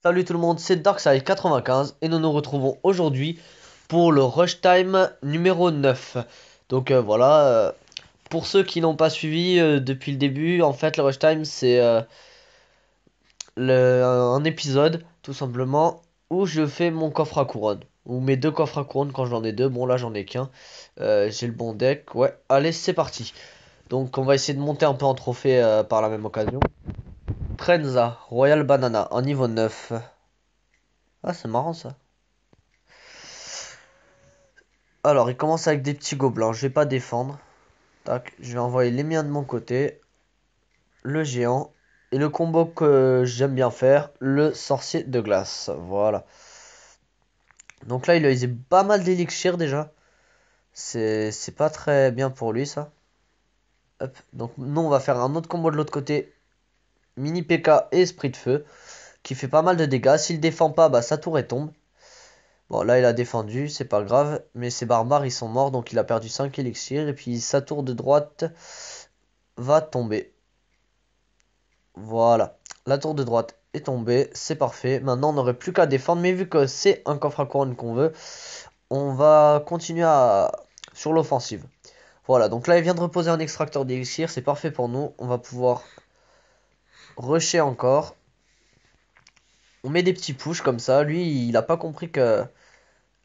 Salut tout le monde, c'est Darkside95 et nous nous retrouvons aujourd'hui pour le Rush Time numéro 9. Donc voilà, pour ceux qui n'ont pas suivi depuis le début, en fait le Rush Time c'est un épisode tout simplement où je fais mon coffre à couronne. Ou mes deux coffres à couronne quand j'en ai deux, bon là j'en ai qu'un. J'ai le bon deck, ouais, allez c'est parti. Donc on va essayer de monter un peu en trophée par la même occasion. Trenza, Royal Banana, en niveau 9. Ah c'est marrant ça. Alors, il commence avec des petits gobelins. Je vais pas défendre. Tac, je vais envoyer les miens de mon côté. Le géant. Et le combo que j'aime bien faire, le sorcier de glace. Voilà. Donc là, il a usé pas mal d'élixir déjà. C'est pas très bien pour lui, ça. Hop. Donc nous, on va faire un autre combo de l'autre côté. Mini PK et esprit de feu. Qui fait pas mal de dégâts. S'il défend pas, bah sa tour elle tombe. Bon, là, il a défendu, c'est pas grave. Mais ses barbares, ils sont morts. Donc il a perdu 5 élixirs. Et puis sa tour de droite va tomber. Voilà, la tour de droite est tombée, c'est parfait. Maintenant, on n'aurait plus qu'à défendre, mais vu que c'est un coffre à couronne qu'on veut, on va continuer sur l'offensive. Voilà, donc là, il vient de reposer un extracteur d'élixir, c'est parfait pour nous. On va pouvoir rusher encore. On met des petits push comme ça. Lui, il a pas compris que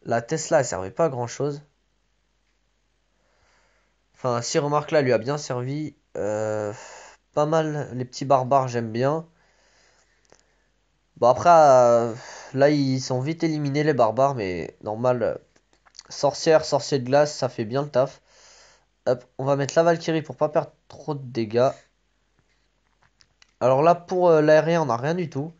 la Tesla, elle servait pas à grand chose. Enfin, si remarque là, lui a bien servi. Pas mal, les petits barbares, j'aime bien. Bon, après, là, ils sont vite éliminés, les barbares, mais normal. Sorcière, sorcier de glace, ça fait bien le taf. Hop, on va mettre la Valkyrie pour pas perdre trop de dégâts. Alors là, pour l'aérien, on n'a rien du tout.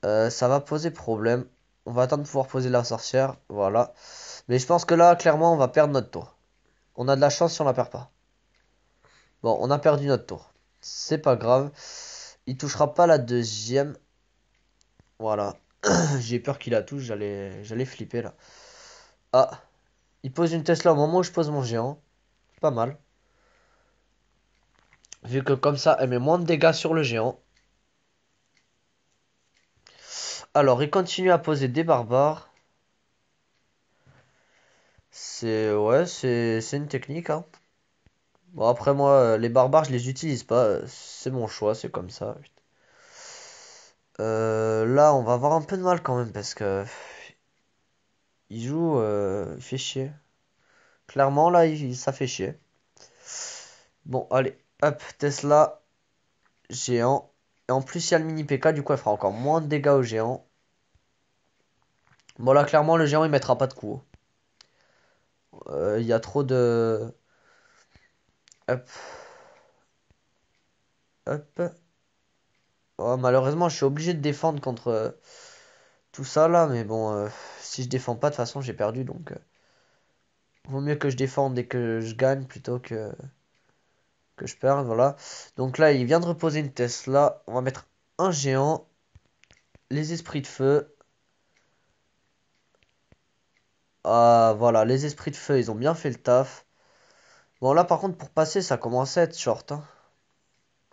Ça va poser problème. On va attendre de pouvoir poser la sorcière. Voilà. Mais je pense que là, clairement, on va perdre notre tour. On a de la chance si on la perd pas. Bon, on a perdu notre tour. C'est pas grave. Il touchera pas la deuxième. Voilà. J'ai peur qu'il la touche. J'allais flipper là. Ah. Il pose une Tesla au moment où je pose mon géant. Pas mal. Vu que comme ça, elle met moins de dégâts sur le géant. Alors, il continue à poser des barbares. Ouais, c'est une technique, hein. Bon, après, moi, les barbares, je les utilise pas. C'est mon choix, c'est comme ça. Là, on va avoir un peu de mal quand même parce que il joue, il fait chier. Clairement, là, ça fait chier. Bon, allez, hop, Tesla, géant. Et en plus, il y a le mini PK, du coup, elle fera encore moins de dégâts au géant. Bon, là, clairement, le géant, il mettra pas de coup. Il y a trop de... Hop, hop. Oh, malheureusement, je suis obligé de défendre contre tout ça là, mais bon, si je défends pas, de toute façon, j'ai perdu, donc vaut mieux que je défende et que je gagne plutôt que je perde, voilà. Donc là, il vient de reposer une Tesla. On va mettre un géant, les esprits de feu. Ah, voilà, les esprits de feu, ils ont bien fait le taf. Bon, là, par contre, pour passer, ça commence à être short, hein.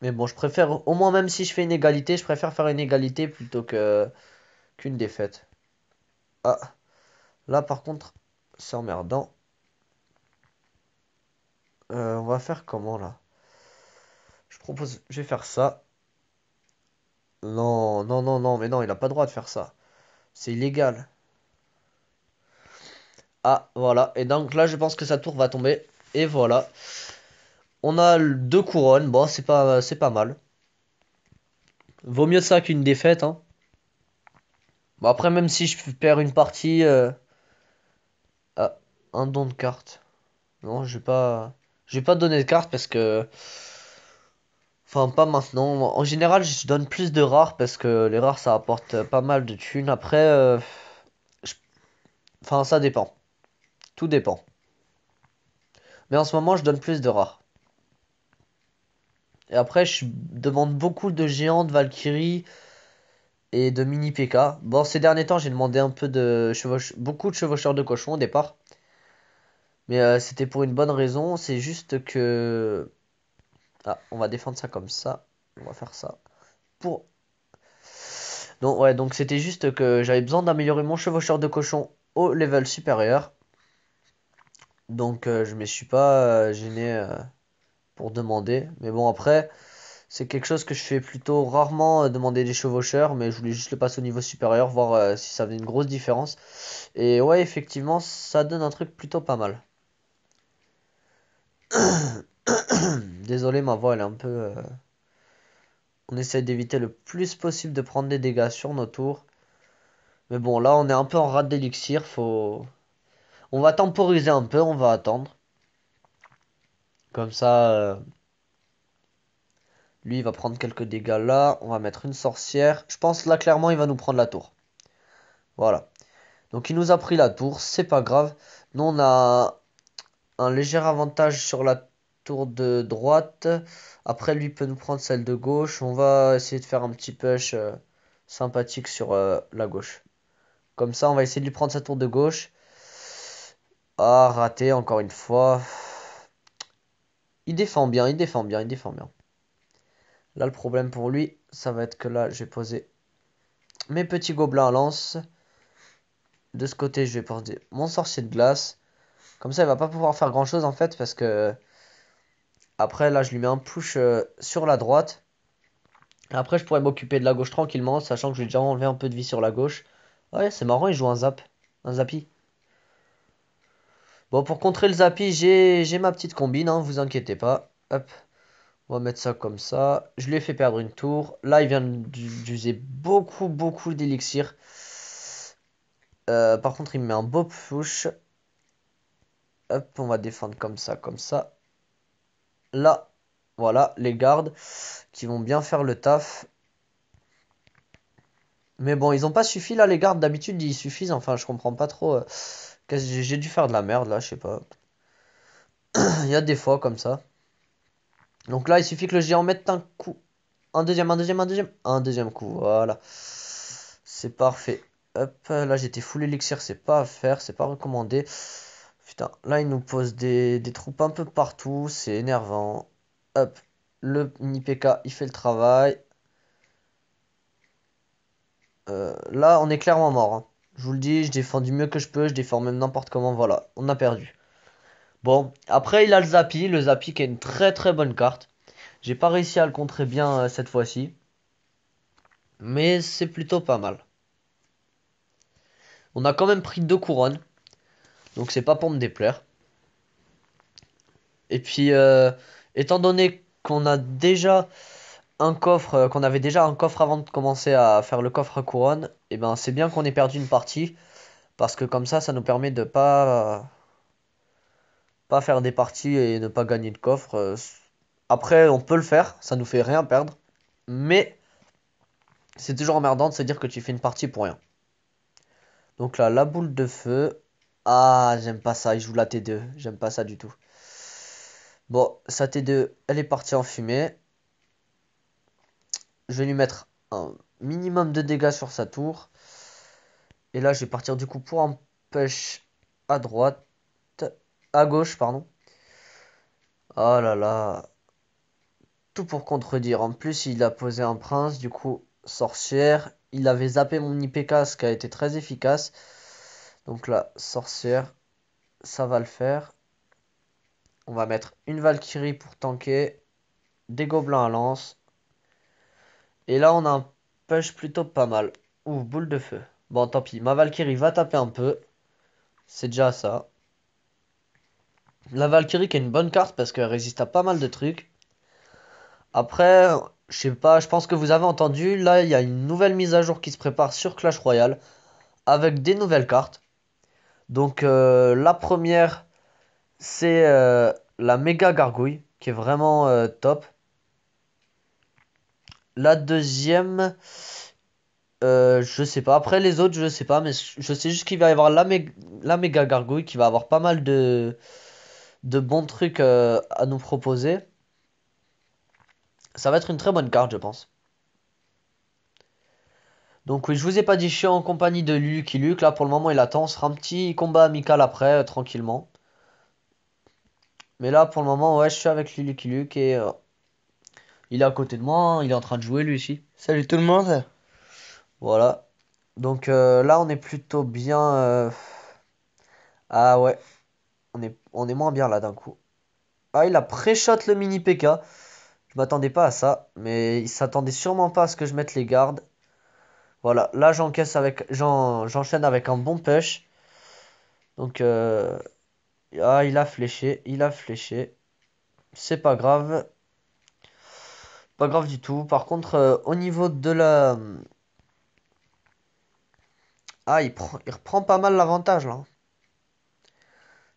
Mais bon, je préfère, au moins, même si je fais une égalité, je préfère faire une égalité plutôt qu'une défaite. Ah, là, par contre, c'est emmerdant. On va faire comment là? Je propose, je vais faire ça. Non, non, non, non, mais non, il a pas le droit de faire ça. C'est illégal. Ah, voilà. Et donc là, je pense que sa tour va tomber. Et voilà. On a deux couronnes. Bon, c'est pas mal. Vaut mieux ça qu'une défaite, hein. Bon, après, même si je perds une partie... Ah, un don de carte. Non, je vais pas donner de carte parce que... Enfin, pas maintenant. En général, je donne plus de rares parce que les rares, ça apporte pas mal de thunes. Après, je- enfin, ça dépend. Tout dépend. Mais en ce moment, je donne plus de rares. Et après, je demande beaucoup de géants, de Valkyrie et de mini PK. Bon, ces derniers temps, j'ai demandé un peu de beaucoup de chevaucheurs de cochons au départ. Mais c'était pour une bonne raison. C'est juste que... Ah, on va défendre ça comme ça. On va faire ça. Pour... Donc ouais, donc c'était juste que j'avais besoin d'améliorer mon chevaucheur de cochon au level supérieur. Donc je me suis pas gêné pour demander. Mais bon après, c'est quelque chose que je fais plutôt rarement, demander des chevaucheurs, mais je voulais juste le passer au niveau supérieur, voir si ça faisait une grosse différence. Et ouais, effectivement, ça donne un truc plutôt pas mal. Désolé, ma voix elle est un peu... On essaie d'éviter le plus possible de prendre des dégâts sur nos tours. Mais bon, là on est un peu en rate d'élixir, faut... On va temporiser un peu, on va attendre. Comme ça, lui il va prendre quelques dégâts là. On va mettre une sorcière. Je pense là clairement il va nous prendre la tour. Voilà. Donc il nous a pris la tour, c'est pas grave. Nous on a un léger avantage sur la tour de droite. Après lui peut nous prendre celle de gauche. On va essayer de faire un petit push sympathique sur la gauche. Comme ça on va essayer de lui prendre sa tour de gauche. Ah, raté encore une fois. Il défend bien, il défend bien, il défend bien. Là le problème pour lui, ça va être que là je vais poser mes petits gobelins à lance. De ce côté je vais poser mon sorcier de glace. Comme ça il va pas pouvoir faire grand chose en fait parce que... Après, là, je lui mets un push sur la droite. Après, je pourrais m'occuper de la gauche tranquillement, sachant que je vais déjà enlever un peu de vie sur la gauche. Ouais, c'est marrant, il joue un zap. Un zappy. Bon, pour contrer le zappy, j'ai ma petite combine, hein, vous inquiétez pas. Hop, on va mettre ça comme ça. Je lui ai fait perdre une tour. Là, il vient d'user beaucoup d'élixir. Par contre, il me met un beau push. Hop, on va défendre comme ça, comme ça. Là, voilà, les gardes qui vont bien faire le taf. Mais bon, ils ont pas suffi là, les gardes. D'habitude, ils suffisent. Enfin, je comprends pas trop. J'ai dû faire de la merde là, je sais pas. Il y a des fois comme ça. Donc là, il suffit que le géant mette un coup. Un deuxième, un deuxième, un deuxième. Un deuxième coup, voilà. C'est parfait. Hop, là j'étais full élixir, c'est pas à faire, c'est pas recommandé. Putain, là il nous pose des troupes un peu partout, c'est énervant. Hop, le mini PK il fait le travail. Là on est clairement mort, hein. Je vous le dis, je défends du mieux que je peux, je défends même n'importe comment, voilà, on a perdu. Bon, après il a le Zappy qui est une très bonne carte. J'ai pas réussi à le contrer bien cette fois-ci, mais c'est plutôt pas mal. On a quand même pris 2 couronnes, donc c'est pas pour me déplaire. Et puis, étant donné qu'on a déjà un coffre, qu'on avait déjà un coffre avant de commencer à faire le coffre à couronne, et ben c'est bien qu'on ait perdu une partie, parce que comme ça nous permet de pas faire des parties et ne pas gagner de coffre. Après, on peut le faire, ça nous fait rien perdre, mais c'est toujours emmerdant de se dire que tu fais une partie pour rien. Donc là, la boule de feu. Ah, j'aime pas ça, il joue la T2, j'aime pas ça du tout. Bon, sa T2, elle est partie en fumée. Je vais lui mettre un minimum de dégâts sur sa tour. Et là, je vais partir du coup pour un push à droite. À gauche, pardon. Oh là là. Tout pour contredire. En plus, il a posé un prince, du coup, sorcière. Il avait zappé mon IPK, ce qui a été très efficace. Donc là, sorcière, ça va le faire. On va mettre une Valkyrie pour tanker. Des gobelins à lance. Et là, on a un push plutôt pas mal. Ouh, boule de feu. Bon, tant pis. Ma Valkyrie va taper un peu. C'est déjà ça. La Valkyrie qui est une bonne carte parce qu'elle résiste à pas mal de trucs. Après, je sais pas, je pense que vous avez entendu, là il y a une nouvelle mise à jour qui se prépare sur Clash Royale avec des nouvelles cartes. Donc la première, c'est la méga gargouille qui est vraiment top. La deuxième, je sais pas. Après les autres, je sais pas, mais je sais juste qu'il va y avoir la méga gargouille qui va avoir pas mal de bons trucs à nous proposer. Ça va être une très bonne carte, je pense. Donc oui, je vous ai pas dit, je suis en compagnie de Lucky Luke. Là, pour le moment, il attend. On se fera un petit combat amical après, tranquillement. Mais là, pour le moment, ouais, je suis avec Lucky Luke et il est à côté de moi, hein. Il est en train de jouer lui aussi. Salut tout le monde. Voilà. Donc là, on est plutôt bien. Ah ouais, on est moins bien là d'un coup. Ah, il a pré-shot le mini PK. Je m'attendais pas à ça, mais il s'attendait sûrement pas à ce que je mette les gardes. Voilà, là j'enchaîne avec un bon push. Donc ah, il a fléché. C'est pas grave, pas grave du tout. Par contre, au niveau de la, ah, il reprend pas mal l'avantage là.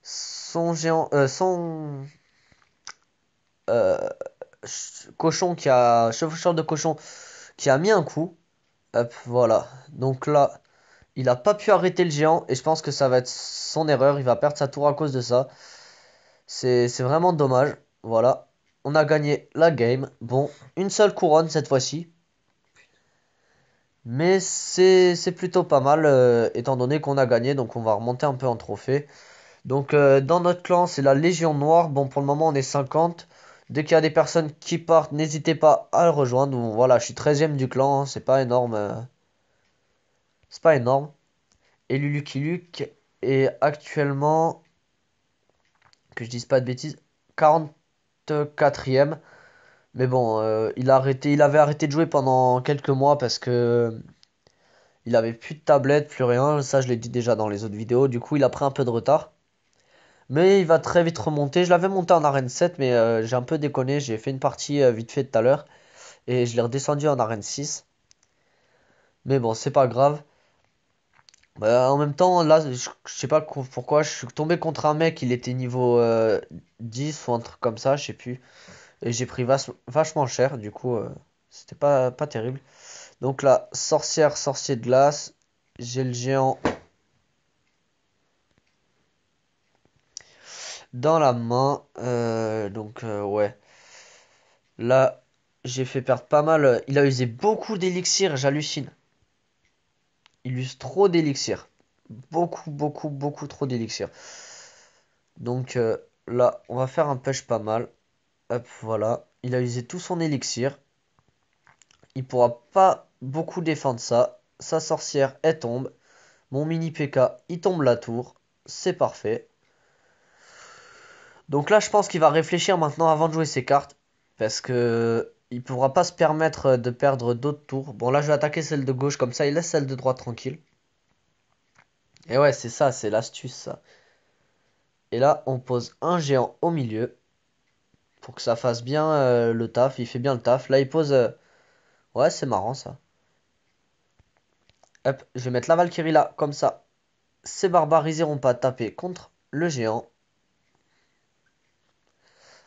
Son géant, euh, cochon chevaucheur de cochon qui a mis un coup. Hop, voilà. Donc là, il a pas pu arrêter le géant et je pense que ça va être son erreur. Il va perdre sa tour à cause de ça. C'est vraiment dommage. Voilà. On a gagné la game. Bon, une seule couronne cette fois-ci. Mais c'est plutôt pas mal étant donné qu'on a gagné. Donc on va remonter un peu en trophée. Donc dans notre clan, c'est la Légion Noire. Bon, pour le moment, on est 50. Dès qu'il y a des personnes qui partent, n'hésitez pas à le rejoindre. Bon, voilà, je suis 13e du clan, hein, c'est pas énorme. C'est pas énorme. Et Lucky Luke est actuellement, que je dise pas de bêtises, 44e. Mais bon, il avait arrêté de jouer pendant quelques mois parce que il avait plus de tablette, plus rien. Ça, je l'ai dit déjà dans les autres vidéos. Du coup, il a pris un peu de retard. Mais il va très vite remonter. Je l'avais monté en arène 7, mais j'ai un peu déconné. J'ai fait une partie vite fait tout à l'heure. Et je l'ai redescendu en arène 6. Mais bon, c'est pas grave. Bah, en même temps, là, je sais pas pourquoi. Je suis tombé contre un mec. Il était niveau 10 ou un truc comme ça. Je sais plus. Et j'ai pris vachement cher. Du coup, c'était pas terrible. Donc là, sorcière, sorcier de glace. J'ai le géant dans la main. Donc, ouais. Là, j'ai fait perdre pas mal. Il a usé beaucoup d'élixir, j'hallucine. Il use trop d'élixir. Beaucoup, beaucoup, beaucoup trop d'élixir. Donc là, on va faire un push pas mal. Hop, voilà. Il a usé tout son élixir. Il pourra pas beaucoup défendre ça. Sa sorcière, elle tombe. Mon mini PK, il tombe la tour. C'est parfait. Donc là, je pense qu'il va réfléchir maintenant avant de jouer ses cartes. Parce que il pourra pas se permettre de perdre d'autres tours. Bon, là, je vais attaquer celle de gauche. Comme ça, il laisse celle de droite tranquille. Et ouais, c'est ça, c'est l'astuce, ça. Et là, on pose un géant au milieu. Pour que ça fasse bien le taf. Il fait bien le taf. Là, il pose... Ouais, c'est marrant, ça. Hop, je vais mettre la Valkyrie là, comme ça. Ces barbares, ils iront pas taper contre le géant.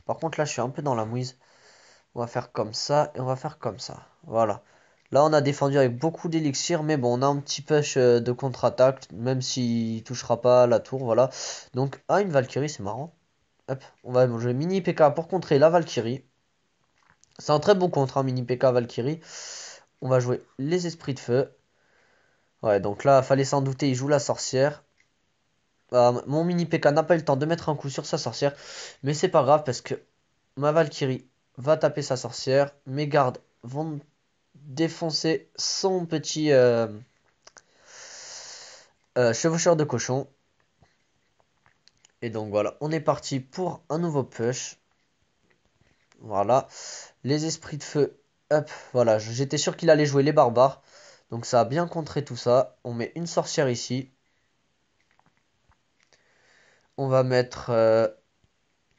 Par contre, là, je suis un peu dans la mouise. On va faire comme ça et on va faire comme ça. Voilà. Là, on a défendu avec beaucoup d'élixir, mais bon, on a un petit push de contre-attaque, même s'il touchera pas la tour, voilà. Donc, ah, une Valkyrie, c'est marrant. Hop, on va jouer mini PK pour contrer la Valkyrie. C'est un très bon contre, hein, mini PK Valkyrie. On va jouer les esprits de feu. Ouais, donc là, fallait s'en douter, il joue la sorcière. Mon mini PK n'a pas eu le temps de mettre un coup sur sa sorcière, mais c'est pas grave parce que ma Valkyrie va taper sa sorcière. Mes gardes vont défoncer son petit chevaucheur de cochon. Et donc voilà, on est parti pour un nouveau push. Voilà, les esprits de feu. Hop, voilà, j'étais sûr qu'il allait jouer les barbares. Donc ça a bien contré tout ça. On met une sorcière ici. On va mettre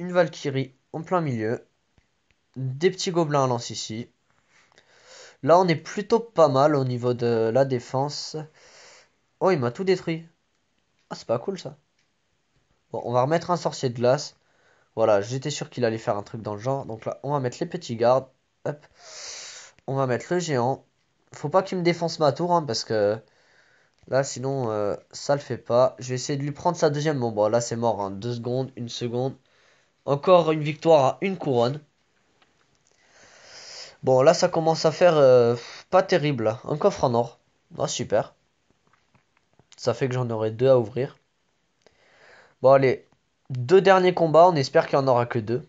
une Valkyrie en plein milieu. Des petits gobelins à lance ici. Là, on est plutôt pas mal au niveau de la défense. Oh, il m'a tout détruit. Ah, c'est pas cool ça. Bon, on va remettre un sorcier de glace. Voilà, j'étais sûr qu'il allait faire un truc dans le genre. Donc là, on va mettre les petits gardes. Hop. On va mettre le géant. Faut pas qu'il me défonce ma tour, hein, parce que là, sinon, ça le fait pas. Je vais essayer de lui prendre sa deuxième. Bon, là, c'est mort, hein. 2 secondes, 1 seconde. Encore une victoire à une couronne. Bon, là, ça commence à faire pas terrible, là. Un coffre en or. Ah, super. Ça fait que j'en aurai deux à ouvrir. Bon, allez. 2 derniers combats. On espère qu'il n'y en aura que deux.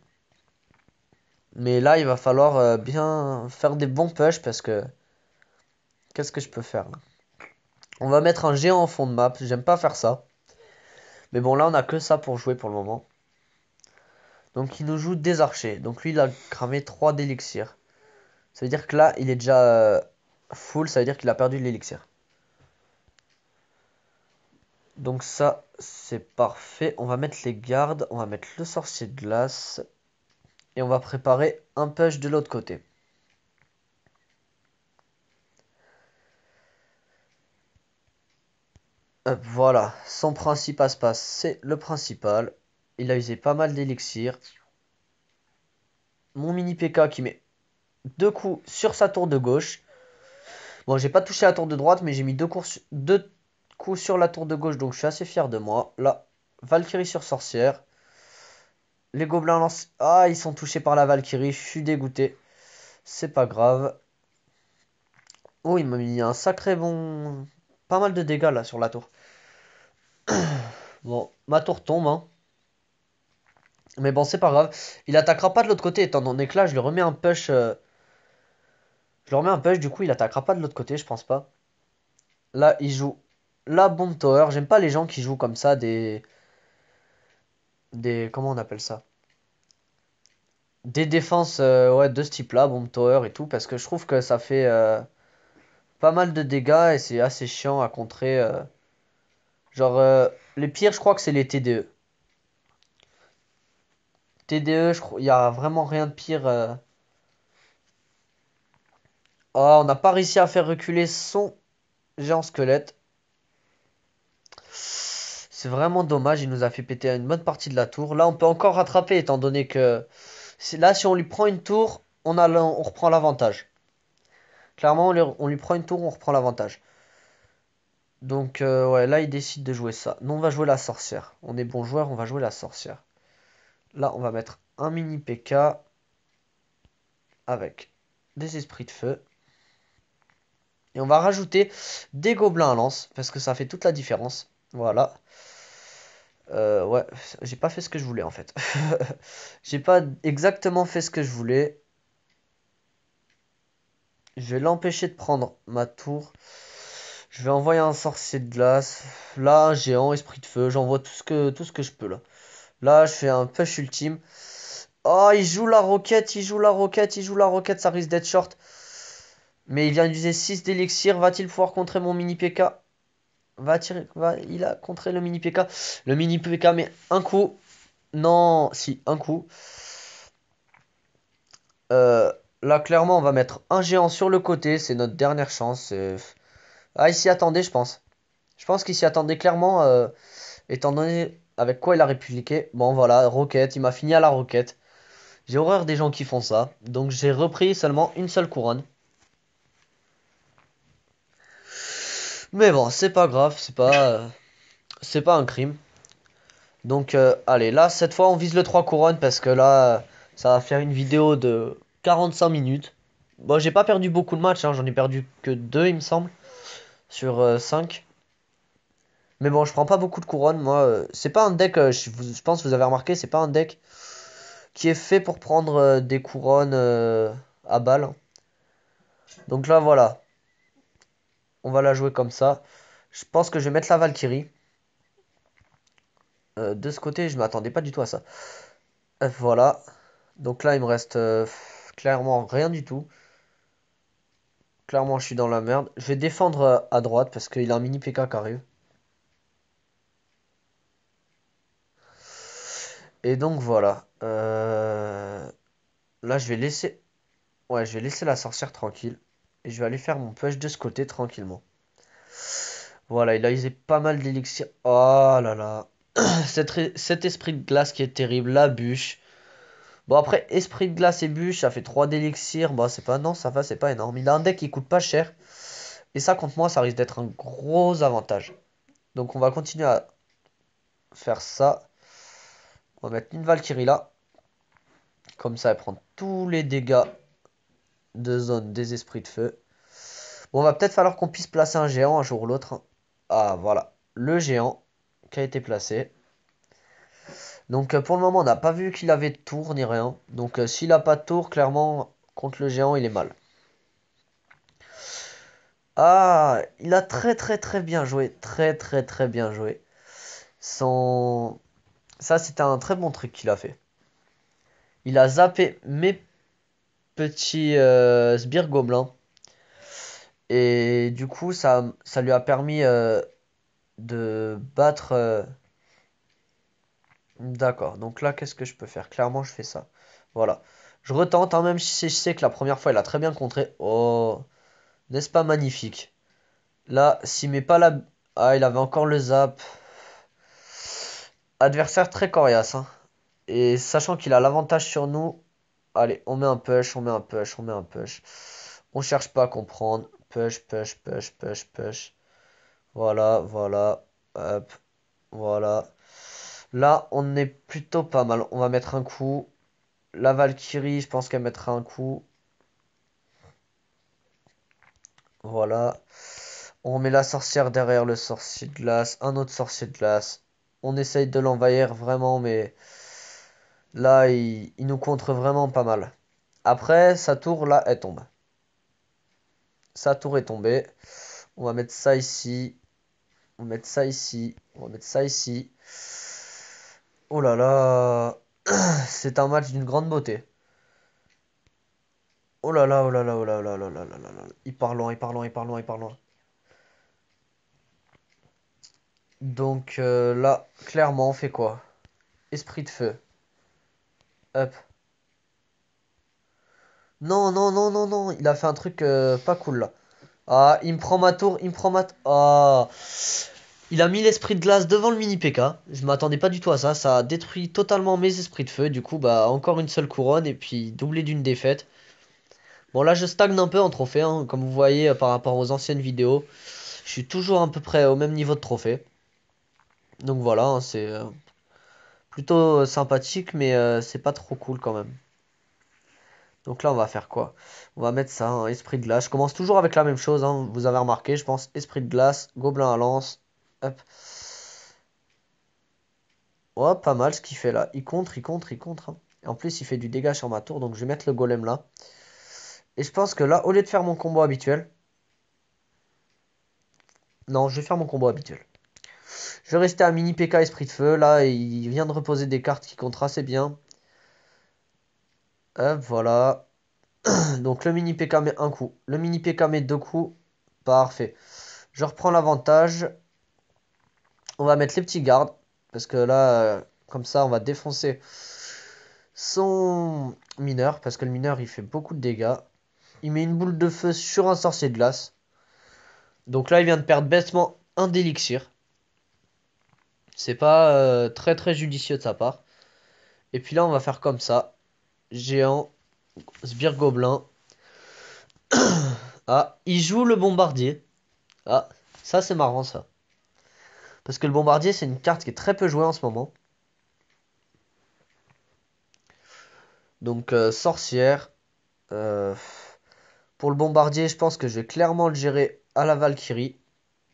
Mais là, il va falloir bien faire des bons push parce que Qu'est-ce que je peux faire là? On va mettre un géant en fond de map. J'aime pas faire ça. Mais bon, là, on a que ça pour jouer pour le moment. Donc, il nous joue des archers. Donc, lui, il a cramé 3 d'élixir. Ça veut dire que là, il est déjà full. Ça veut dire qu'il a perdu de l'élixir. Donc, ça, c'est parfait. On va mettre les gardes. On va mettre le sorcier de glace. Et on va préparer un push de l'autre côté. Hop, voilà. Son principe à se passe, c'est le principal. Il a usé pas mal d'élixir. Mon mini PK qui met 2 coups sur sa tour de gauche. Bon, j'ai pas touché la tour de droite, mais j'ai mis 2 coups sur la tour de gauche, donc je suis assez fier de moi. Là, Valkyrie sur sorcière. Les gobelins lancent. Ah, ils sont touchés par la Valkyrie, je suis dégoûté. C'est pas grave. Oh, il m'a mis un sacré bon. Pas mal de dégâts là sur la tour. Bon, ma tour tombe, hein. Mais bon, c'est pas grave. Il attaquera pas de l'autre côté, étant donné que là, je lui remets un push. Je lui remets un push, du coup, il attaquera pas de l'autre côté, je pense pas. Là, il joue la bombe tower. J'aime pas les gens qui jouent comme ça des. Comment on appelle ça? Des défenses ouais, de ce type-là, bombe tower et tout, parce que je trouve que ça fait pas mal de dégâts et c'est assez chiant à contrer. Genre, les pires, je crois que c'est les TDE. TDE, je crois, il y a vraiment rien de pire. Oh, on n'a pas réussi à faire reculer son géant squelette. C'est vraiment dommage, il nous a fait péter une bonne partie de la tour. Là, on peut encore rattraper, étant donné que là, si on lui prend une tour, on reprend l'avantage. Clairement, on lui prend une tour, on reprend l'avantage. Donc, ouais, là, il décide de jouer ça. Nous, on va jouer la sorcière. On est bon joueur, on va jouer la sorcière. Là, on va mettre un mini PK avec des esprits de feu. Et on va rajouter des gobelins à lance, parce que ça fait toute la différence. Voilà. Ouais, j'ai pas fait ce que je voulais, en fait. J'ai pas exactement fait ce que je voulais. Je vais l'empêcher de prendre ma tour. Je vais envoyer un sorcier de glace. Là, un géant, esprit de feu. J'envoie tout ce que je peux, là. Là, je fais un push ultime. Oh, il joue la roquette, il joue la roquette, il joue la roquette, ça risque d'être short. Mais il vient d'user 6 d'élixir. Va-t-il pouvoir contrer mon mini PK? Il a contré le mini PK. Le mini PK met un coup. Non, si, un coup. Euh, Là, clairement, on va mettre un géant sur le côté. C'est notre dernière chance. Ah, il s'y attendait, je pense. Je pense qu'il s'y attendait clairement, étant donné avec quoi il a répliqué. Bon, voilà, roquette. Il m'a fini à la roquette. J'ai horreur des gens qui font ça. Donc, j'ai repris seulement une seule couronne. Mais bon, c'est pas grave, c'est pas un crime. Donc, allez, là, cette fois, on vise le 3 couronnes parce que là, ça va faire une vidéo de 45 minutes. Bon, j'ai pas perdu beaucoup de matchs, hein, j'en ai perdu que 2, il me semble, sur 5. Mais bon, je prends pas beaucoup de couronnes, moi. C'est pas un deck, je pense que vous avez remarqué, c'est pas un deck qui est fait pour prendre des couronnes à balle. Donc là, voilà, on va la jouer comme ça. Je pense que je vais mettre la Valkyrie. De ce côté, je m'attendais pas du tout à ça. Voilà. Donc là, il me reste clairement rien du tout. Clairement, je suis dans la merde. Je vais défendre à droite parce qu'il a un mini PK qui arrive. Et donc voilà. Là, je vais laisser. Ouais, je vais laisser la sorcière tranquille. Et je vais aller faire mon push de ce côté tranquillement. Voilà, il a usé pas mal d'élixir. Oh là là. Cet esprit de glace qui est terrible. La bûche. Bon, après, esprit de glace et bûche, ça fait 3 d'élixir. Bon, c'est pas. Non, ça va, c'est pas énorme. Il a un deck qui coûte pas cher. Et ça, contre moi, ça risque d'être un gros avantage. Donc, on va continuer à faire ça. On va mettre une Valkyrie là. Comme ça, elle prend tous les dégâts de zone des esprits de feu. Bon, va peut-être falloir qu'on puisse placer un géant un jour ou l'autre. Ah, voilà. Le géant qui a été placé. Donc, pour le moment, on n'a pas vu qu'il avait de tour ni rien. Donc, s'il n'a pas de tour, clairement, contre le géant, il est mal. Ah, il a très très très bien joué. Très très très bien joué. Son... Ça, c'était un très bon truc qu'il a fait. Il a zappé mes petits sbires gobelins. Et du coup, ça lui a permis de battre... D'accord. Donc là, qu'est-ce que je peux faire? Clairement, je fais ça. Voilà. Je retente, hein, même si je sais que la première fois, il a très bien contré. Oh, n'est-ce pas magnifique? Là, s'il met pas la... Ah, il avait encore le zap. Adversaire très coriace, hein. Et sachant qu'il a l'avantage sur nous, allez, on met un push, on met un push, on met un push. On cherche pas à comprendre. Push, push, push, push, push. Voilà, voilà. Hop, voilà. Là, on est plutôt pas mal. On va mettre un coup. La Valkyrie, je pense qu'elle mettra un coup. Voilà. On met la sorcière derrière le sorcier de glace. Un autre sorcier de glace. On essaye de l'envahir vraiment, mais là, il nous contre vraiment pas mal. Après, sa tour, là, elle tombe. Sa tour est tombée. On va mettre ça ici. On va mettre ça ici. On va mettre ça ici. Oh là là. C'est un match d'une grande beauté. Oh là là, oh là là, oh là là, oh là là, là là là. Il part loin, il part loin, il part loin, il part loin. Donc là, clairement, on fait quoi? Esprit de feu. Hop. Non, non, non, non, non. Il a fait un truc pas cool là. Ah, il me prend ma tour, il me prend ma... Ah. Il a mis l'esprit de glace devant le mini P.K. Je m'attendais pas du tout à ça. Ça a détruit totalement mes esprits de feu. Du coup, bah, encore une seule couronne et puis doublé d'une défaite. Bon, là, je stagne un peu en trophée, hein, comme vous voyez par rapport aux anciennes vidéos. Je suis toujours à peu près au même niveau de trophée. Donc voilà, hein, c'est plutôt sympathique, mais c'est pas trop cool quand même. Donc là, on va faire quoi? On va mettre ça, hein, esprit de glace. Je commence toujours avec la même chose, hein, vous avez remarqué, je pense. Esprit de glace, gobelin à lance. Hop. Oh, pas mal ce qu'il fait là. Il contre, il contre, il contre, hein. Et en plus, il fait du dégât sur ma tour, donc je vais mettre le golem là. Et je pense que là, au lieu de faire mon combo habituel... Non, je vais faire mon combo habituel. Je vais rester à mini PK esprit de feu. Là, il vient de reposer des cartes qui contre assez bien. Hop, voilà. Donc le mini PK met un coup. Le mini PK met deux coups. Parfait. Je reprends l'avantage. On va mettre les petits gardes. Parce que là, comme ça, on va défoncer son mineur. Parce que le mineur, il fait beaucoup de dégâts. Il met une boule de feu sur un sorcier de glace. Donc là, il vient de perdre bêtement un d'élixir. C'est pas très très judicieux de sa part. Et puis là, on va faire comme ça. Géant, sbire gobelin. Ah, il joue le bombardier. Ah, ça c'est marrant ça. Parce que le bombardier, c'est une carte qui est très peu jouée en ce moment. Donc, sorcière. Euh, pour le bombardier, je pense que je vais clairement le gérer à la Valkyrie.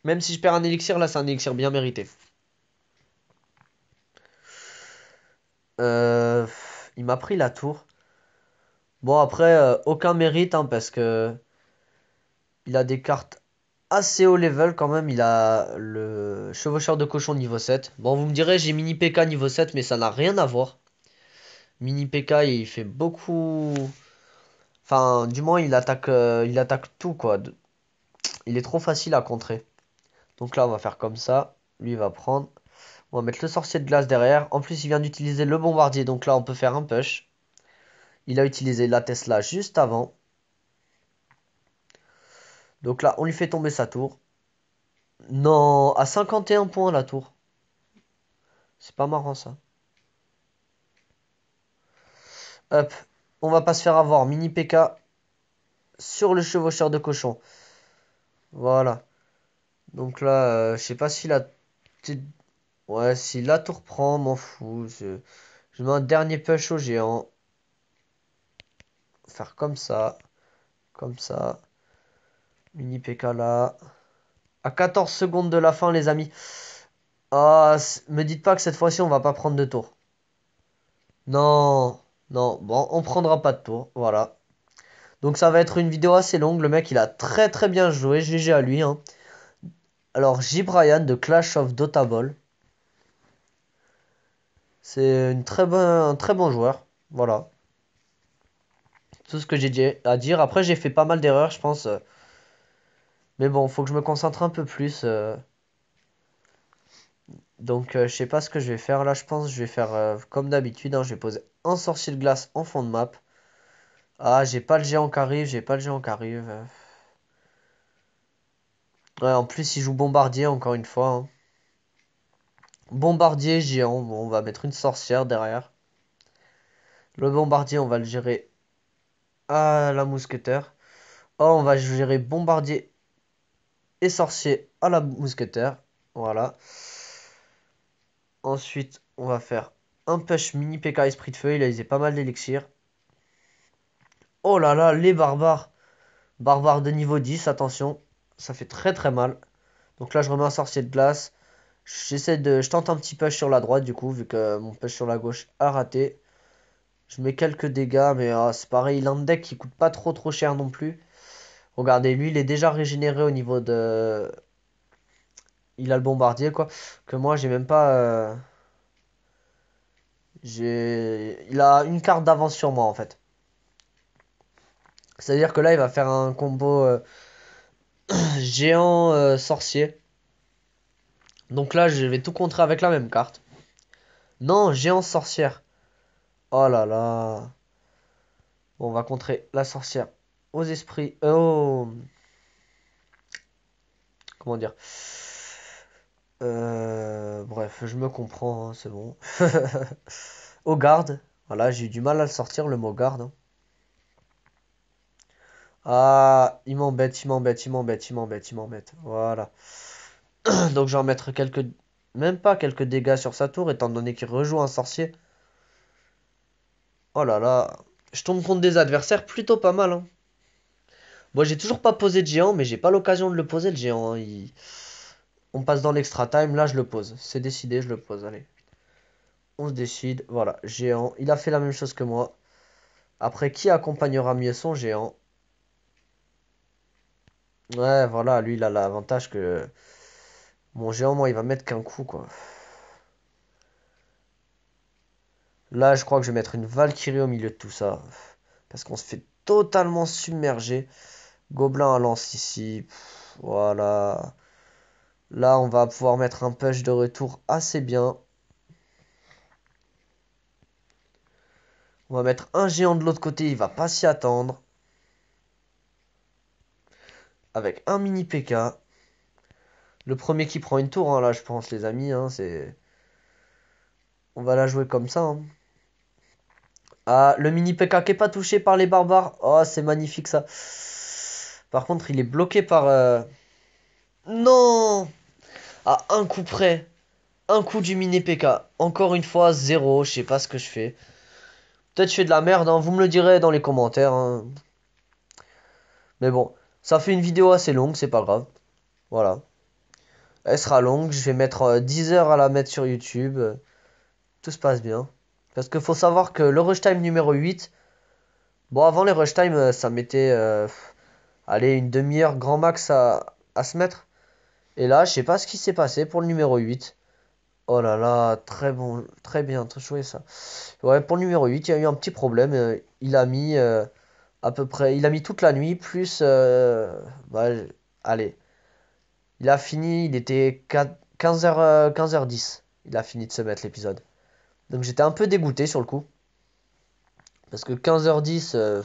Même si je perds un élixir, là, c'est un élixir bien mérité. Euh, il m'a pris la tour. Bon, après, aucun mérite, hein, parce que il a des cartes assez haut level quand même. Il a le chevaucheur de cochon niveau 7. Bon, vous me direz, j'ai mini PK niveau 7, mais ça n'a rien à voir. Mini PK, il fait beaucoup... Enfin, du moins, il attaque tout, quoi. Il est trop facile à contrer. Donc là, on va faire comme ça. Lui, il va prendre. On va mettre le sorcier de glace derrière. En plus, il vient d'utiliser le bombardier. Donc là, on peut faire un push. Il a utilisé la Tesla juste avant. Donc là, on lui fait tomber sa tour. Non, à 51 points la tour. C'est pas marrant ça. Hop. On va pas se faire avoir. Mini PK sur le chevaucheur de cochon. Voilà. Donc là, je sais pas si la... Ouais, si la tour prend, m'en fous. Je mets un dernier push au géant. Faire comme ça. Comme ça. Mini PK là. À 14 secondes de la fin, les amis. Ah, me dites pas que cette fois-ci, on va pas prendre de tour. Non. Non. Bon, on prendra pas de tour. Voilà. Donc ça va être une vidéo assez longue. Le mec, il a très très bien joué. GG à lui, hein. Alors, J. Bryan de Clash of Dota Ball. C'est un très bon joueur. Voilà. Tout ce que j'ai à dire. Après, j'ai fait pas mal d'erreurs, je pense. Mais bon, faut que je me concentre un peu plus. Donc, je sais pas ce que je vais faire. Là, je pense que je vais faire comme d'habitude, hein. Je vais poser un sorcier de glace en fond de map. Ah, j'ai pas le géant qui arrive. J'ai pas le géant qui arrive. Ouais, en plus, il joue bombardier, encore une fois, hein. Bombardier géant. Bon, on va mettre une sorcière derrière. Le bombardier, on va le gérer à la mousquetaire. Oh, on va gérer bombardier et sorcier à la mousquetaire. Voilà. Ensuite, on va faire un push mini PK esprit de feu. Il a usé pas mal d'élixir. Oh là là, les barbares. Barbares de niveau 10, attention. Ça fait très très mal. Donc là, je remets un sorcier de glace. Je tente un petit push sur la droite, du coup, vu que mon push sur la gauche a raté. Je mets quelques dégâts, mais c'est pareil. Il a un deck qui coûte pas trop cher non plus. Regardez, lui, il est déjà régénéré au niveau de... Il a le bombardier, quoi. Que moi, j'ai même pas... Il a une carte d'avance sur moi, en fait. C'est-à-dire que là, il va faire un combo géant sorcier. Donc là, je vais tout contrer avec la même carte. Non, géant sorcière. Oh là là. Bon, on va contrer la sorcière aux esprits. Comment dire? Bref, je me comprends, hein, c'est bon. Au garde. Voilà, j'ai eu du mal à le sortir, le mot garde, hein. Ah, il m'embête, il m'embête, il m'embête, il m'embête, il m'embête. Voilà. Donc je vais en mettre quelques... Même pas quelques dégâts sur sa tour, étant donné qu'il rejoue un sorcier. Oh là là. Je tombe contre des adversaires plutôt pas mal, hein. Moi, j'ai toujours pas posé de géant, mais j'ai pas l'occasion de le poser, le géant, hein. On passe dans l'extra time, là je le pose. C'est décidé, je le pose, allez. On se décide, voilà, géant. Il a fait la même chose que moi. Après, qui accompagnera mieux son géant? Ouais, voilà, lui, il a l'avantage que... Mon géant, moi, il va mettre qu'un coup, quoi. Là, je crois que je vais mettre une Valkyrie au milieu de tout ça. Parce qu'on se fait totalement submerger. Gobelin à lance ici. Voilà. Là, on va pouvoir mettre un push de retour assez bien. On va mettre un géant de l'autre côté, il va pas s'y attendre. Avec un mini PK. Le premier qui prend une tour, hein, là, je pense, les amis, hein, c'est... On va la jouer comme ça, hein. Ah, le mini PK qui est pas touché par les barbares. Oh, c'est magnifique, ça. Par contre, il est bloqué par... Non! À un coup près. Un coup du mini PK. Encore une fois, zéro. Je sais pas ce que je fais. Peut-être je fais de la merde, hein. Vous me le direz dans les commentaires, hein. Mais bon, ça fait une vidéo assez longue, c'est pas grave. Voilà. Elle sera longue. Je vais mettre 10 heures à la mettre sur YouTube. Tout se passe bien. Parce qu'il faut savoir que le rush time numéro 8... Bon, avant les rush time, ça mettait... allez, une demi-heure grand max à se mettre. Et là, je sais pas ce qui s'est passé pour le numéro 8. Oh là là, très bon, très bien, très joué ça. Ouais, pour le numéro 8, il y a eu un petit problème. Il a mis à peu près, il a mis toute la nuit, plus, bah, allez, il a fini, il était 15h, 15h10. Il a fini de se mettre l'épisode. Donc j'étais un peu dégoûté sur le coup. Parce que 15h10,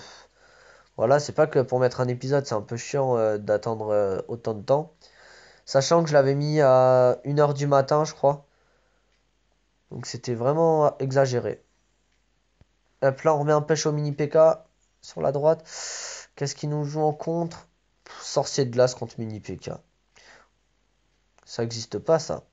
voilà, c'est pas que pour mettre un épisode, c'est un peu chiant d'attendre autant de temps. Sachant que je l'avais mis à 1h du matin, je crois. Donc c'était vraiment exagéré. Hop là, on remet un pêche au mini PK sur la droite. Qu'est-ce qui nous joue en contre? Sorcier de glace contre mini PK. Ça n'existe pas, ça.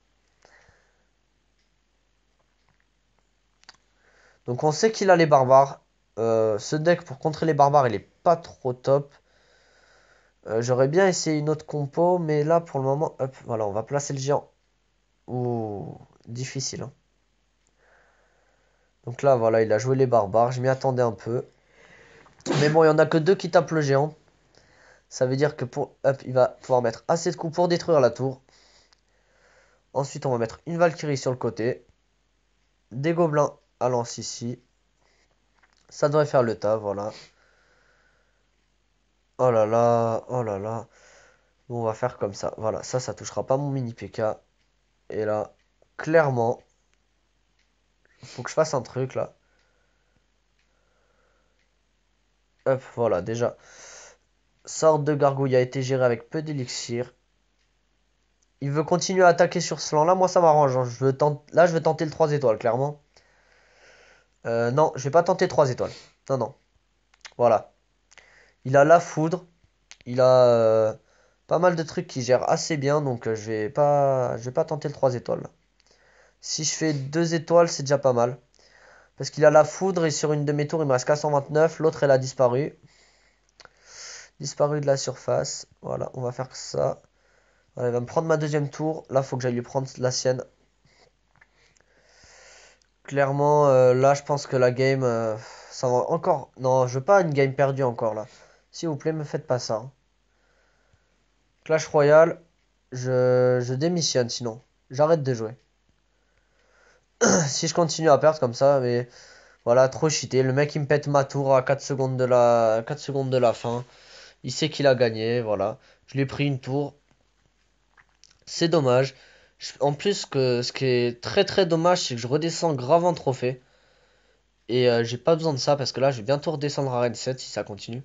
Donc on sait qu'il a les barbares. Ce deck pour contrer les barbares, il est pas trop top. J'aurais bien essayé une autre compo, mais là pour le moment, hop, voilà, on va placer le géant. Ouh, difficile, hein. Donc là, voilà, il a joué les barbares. Je m'y attendais un peu. Mais bon, il y en a que deux qui tapent le géant. Ça veut dire que hop, il va pouvoir mettre assez de coups pour détruire la tour. Ensuite, on va mettre une Valkyrie sur le côté. Des gobelins à lance ici. Ça devrait faire le taf, voilà. Oh là là, oh là là. Bon, on va faire comme ça. Voilà, ça touchera pas mon mini PK. Et là, clairement, faut que je fasse un truc là. Hop, voilà, déjà. Sorte de gargouille a été gérée avec peu d'élixir. Il veut continuer à attaquer sur ce flanc là. Moi, ça m'arrange, hein. Là, je vais tenter le 3 étoiles, clairement. Non, je vais pas tenter 3 étoiles. Non, non. Voilà. Il a la foudre. Il a pas mal de trucs qui gèrent assez bien. Donc, je vais pas tenter le 3 étoiles. Si je fais 2 étoiles, c'est déjà pas mal. Parce qu'il a la foudre et sur une de mes tours, il me reste qu'à 129. L'autre, elle a disparu. Disparu de la surface. Voilà, on va faire ça. Voilà, il va me prendre ma deuxième tour. Là, faut que j'aille lui prendre la sienne. Clairement, là, je pense que la game, ça va encore. Non, je veux pas une game perdue encore là. S'il vous plaît, me faites pas ça, hein. Clash Royale, je démissionne sinon. J'arrête de jouer. Si je continue à perdre comme ça, mais voilà, trop cheaté. Le mec, il me pète ma tour à 4 secondes de la, 4 secondes de la fin. Il sait qu'il a gagné, voilà. Je lui ai pris une tour. C'est dommage. En plus, ce qui est très très dommage, c'est que je redescends grave en trophée. Et j'ai pas besoin de ça parce que là, je vais bientôt redescendre à Reine 7 si ça continue.